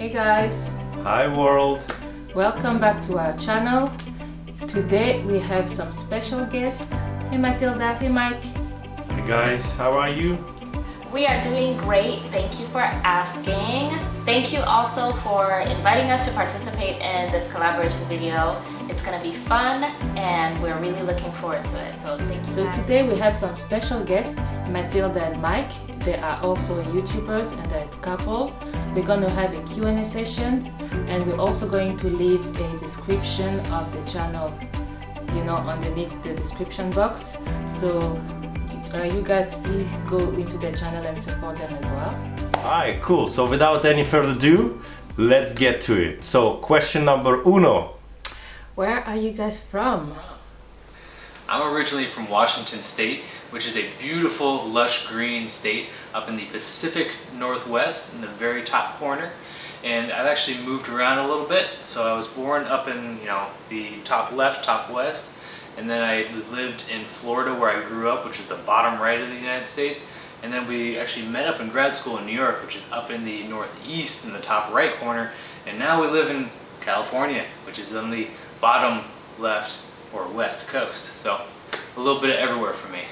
Hey guys, Hi world! welcome back to our channel. Today we have some special guests. Hey Mathilda, hey Mike. Hey guys, how are you? We are doing great. Thank you for asking. Thank you also for inviting us to participate in this collaboration video. It's gonna be fun and we're really looking forward to it. So thank you. So today we have some special guests, Mathilda and Mike. They are also YouTubers and they're a couple. We're going to have a Q&A session and we're also going to leave a description of the channel, underneath the description box. So you guys please go into their channel and support them as well. Alright, cool. So without any further ado, let's get to it. So question number uno. Where are you guys from? I'm originally from Washington State, which is a beautiful, lush green state up in the Pacific Northwest in the very top corner. And I've actually moved around a little bit. So I was born up in, the top left, top west. And then I lived in Florida where I grew up, which is the bottom right of the United States. And then we actually met up in grad school in New York, which is up in the northeast in the top right corner. And now we live in California, which is on the bottom left or west coast. So a little bit of everywhere for me.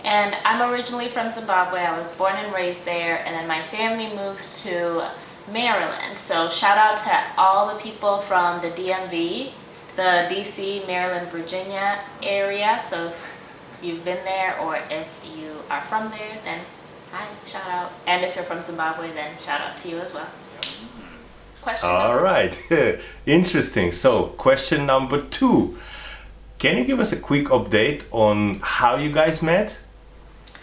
And I'm originally from Zimbabwe. I was born and raised there, and then my family moved to Maryland. So shout out to all the people from the DMV, the DC, Maryland, Virginia area. So if you've been there or if you are from there, then hi, shout out. And if you're from Zimbabwe, then shout out to you as well. Question All number right, interesting. So question number two. Can you give us a quick update on how you guys met?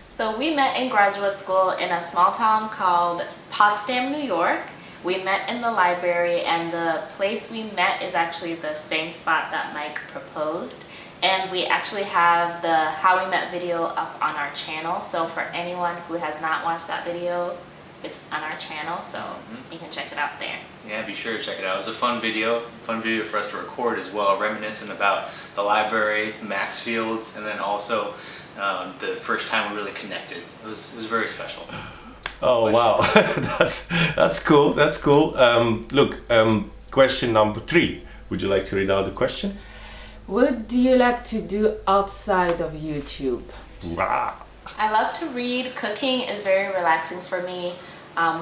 So we met in graduate school in a small town called Potsdam, New York. We met in the library, and the place we met is actually the same spot that Mike proposed. And we actually have the How We Met video up on our channel. So for anyone who has not watched that video, it's on our channel, so you can check it out there. Yeah, be sure to check it out. It was a fun video for us to record as well, reminiscent about the library, Maxfield's, and then also the first time we really connected. It was very special. Oh wow, that's cool. That's cool. Look, question number three. Would you like to read out the question? What do you like to do outside of YouTube? Wow. I love to read. Cooking is very relaxing for me.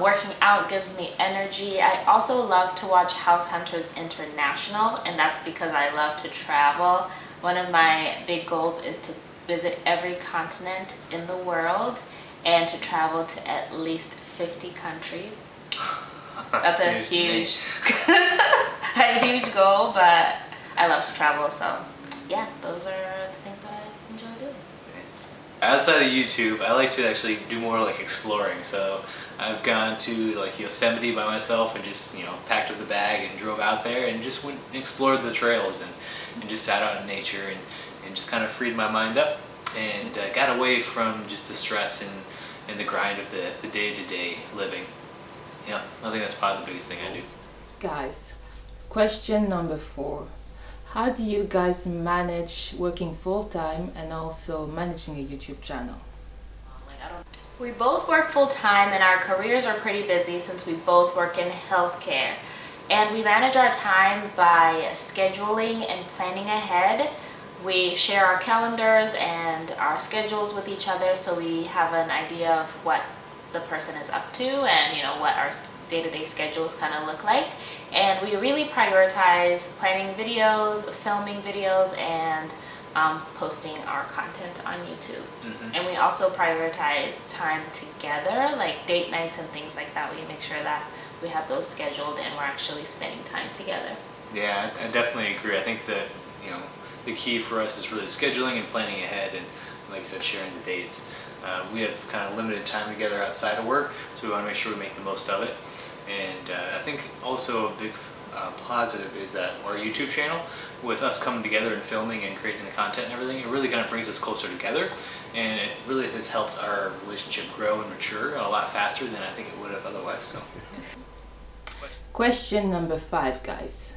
Working out gives me energy. I also love to watch House Hunters International, and that's because I love to travel. One of my big goals is to visit every continent in the world and to travel to at least 50 countries. That's a huge goal, but I love to travel, so yeah, those are the things I enjoy doing. Outside of YouTube, I like to actually do more like exploring. So I've gone to like Yosemite by myself and just packed up the bag and drove out there and just went and explored the trails and just sat out in nature and just kind of freed my mind up and got away from just the stress and the grind of the day-to-day living. Yeah, I think that's probably the biggest thing I do. Guys, question number 4. How do you guys manage working full-time and also managing a YouTube channel? We both work full-time and our careers are pretty busy since we both work in healthcare. And we manage our time by scheduling and planning ahead. We share our calendars and our schedules with each other so we have an idea of what the person is up to and what our day-to-day schedules kind of look like. And we really prioritize planning videos, filming videos, and posting our content on YouTube. And we also prioritize time together, like date nights and things like that. We make sure that we have those scheduled and we're actually spending time together. Yeah, I definitely agree. I think that the key for us is really scheduling and planning ahead, and like I said, sharing the dates. We have kind of limited time together outside of work, so we want to make sure we make the most of it. And I think also a big positive is that our YouTube channel, with us coming together and filming and creating the content and everything, it really kind of brings us closer together, and it really has helped our relationship grow and mature a lot faster than I think it would have otherwise. So. Question number 5, guys.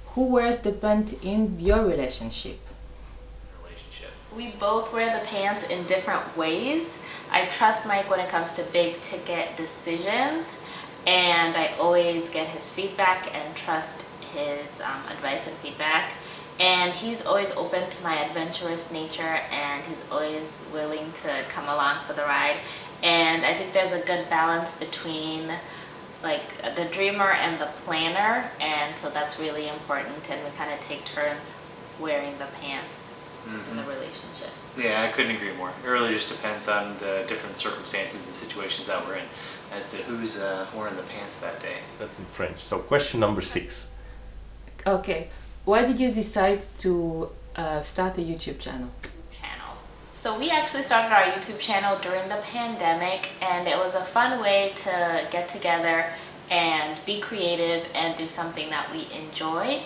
Who wears the pants in your relationship? We both wear the pants in different ways. I trust Mike when it comes to big ticket decisions, and I always get his feedback and trust his advice and feedback. And he's always open to my adventurous nature, and he's always willing to come along for the ride. And I think there's a good balance between like the dreamer and the planner, and so that's really important, and we kind of take turns wearing the pants in the relationship. Yeah, I couldn't agree more. It really just depends on the different circumstances and situations that we're in as to who's wearing the pants that day. That's in French. So question number 6. Okay, why did you decide to start a YouTube channel? So we actually started our YouTube channel during the pandemic, and it was a fun way to get together and be creative and do something that we enjoyed.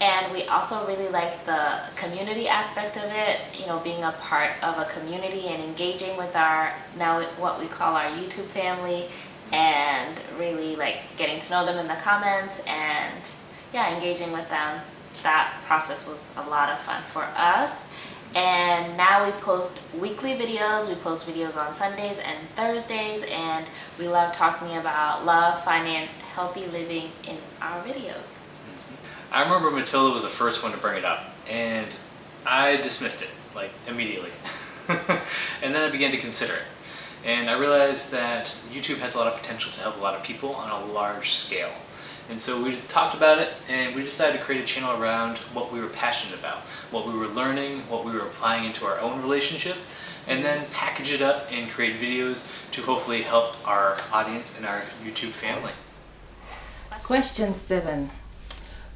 And we also really like the community aspect of it, you know, being a part of a community and engaging with our, now what we call our YouTube family, and really like getting to know them in the comments and yeah, engaging with them. That process was a lot of fun for us. And now we post weekly videos. We post videos on Sundays and Thursdays, and we love talking about love, finance, healthy living in our videos. I remember Mathilda was the first one to bring it up, and I dismissed it, like, immediately. And then I began to consider it. And I realized that YouTube has a lot of potential to help a lot of people on a large scale. And so we just talked about it, and we decided to create a channel around what we were passionate about, what we were learning, what we were applying into our own relationship, and then package it up and create videos to hopefully help our audience and our YouTube family. Question 7.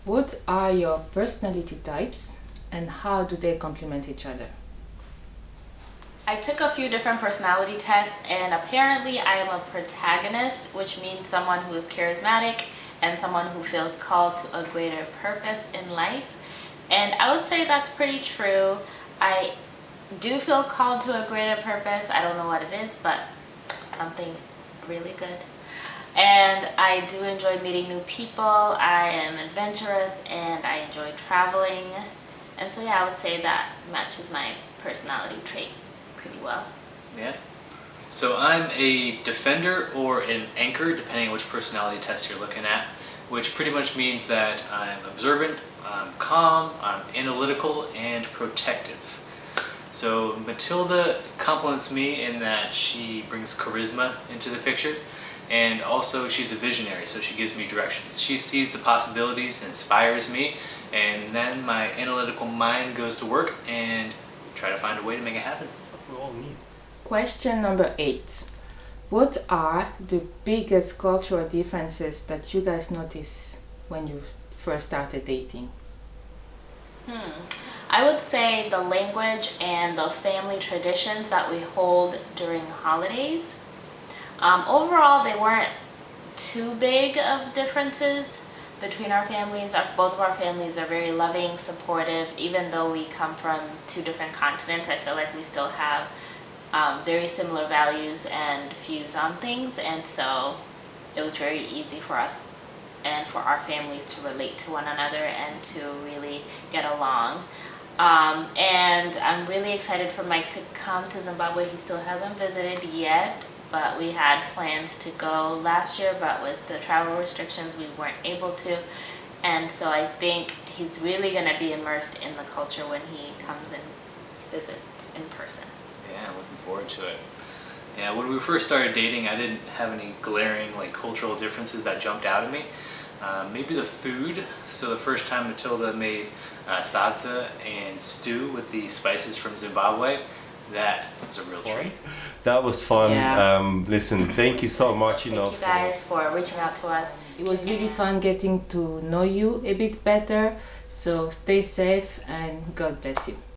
What are your personality types and how do they complement each other? I took a few different personality tests, and apparently I am a protagonist, which means someone who is charismatic and someone who feels called to a greater purpose in life. And I would say that's pretty true. I do feel called to a greater purpose. I don't know what it is, but something really good. And I do enjoy meeting new people. I am adventurous and I enjoy traveling. And so yeah, I would say that matches my personality trait pretty well. Yeah. So I'm a defender or an anchor, depending on which personality test you're looking at, which pretty much means that I'm observant, I'm calm, I'm analytical, and protective. So Mathilda compliments me in that she brings charisma into the picture, and also she's a visionary, so she gives me directions. She sees the possibilities, inspires me, and then my analytical mind goes to work and try to find a way to make it happen. We all need. Question number 8. What are the biggest cultural differences that you guys notice when you first started dating? I would say the language and the family traditions that we hold during holidays. Overall, they weren't too big of differences between our families. Both of our families are very loving, supportive. Even though we come from 2 different continents, I feel like we still have very similar values and views on things, and so it was very easy for us and for our families to relate to one another and to really get along. And I'm really excited for Mike to come to Zimbabwe. He still hasn't visited yet, but we had plans to go last year, but with the travel restrictions we weren't able to. And so I think he's really going to be immersed in the culture when he comes and visits in person. Yeah, looking forward to it. Yeah, when we first started dating, I didn't have any glaring like cultural differences that jumped out at me. Maybe the food. So the first time Mathilda made salsa and stew with the spices from Zimbabwe, that was a real treat. That was fun. Yeah. Listen, thank you so much. Thank you guys for reaching out to us. It was really fun getting to know you a bit better. So stay safe and God bless you.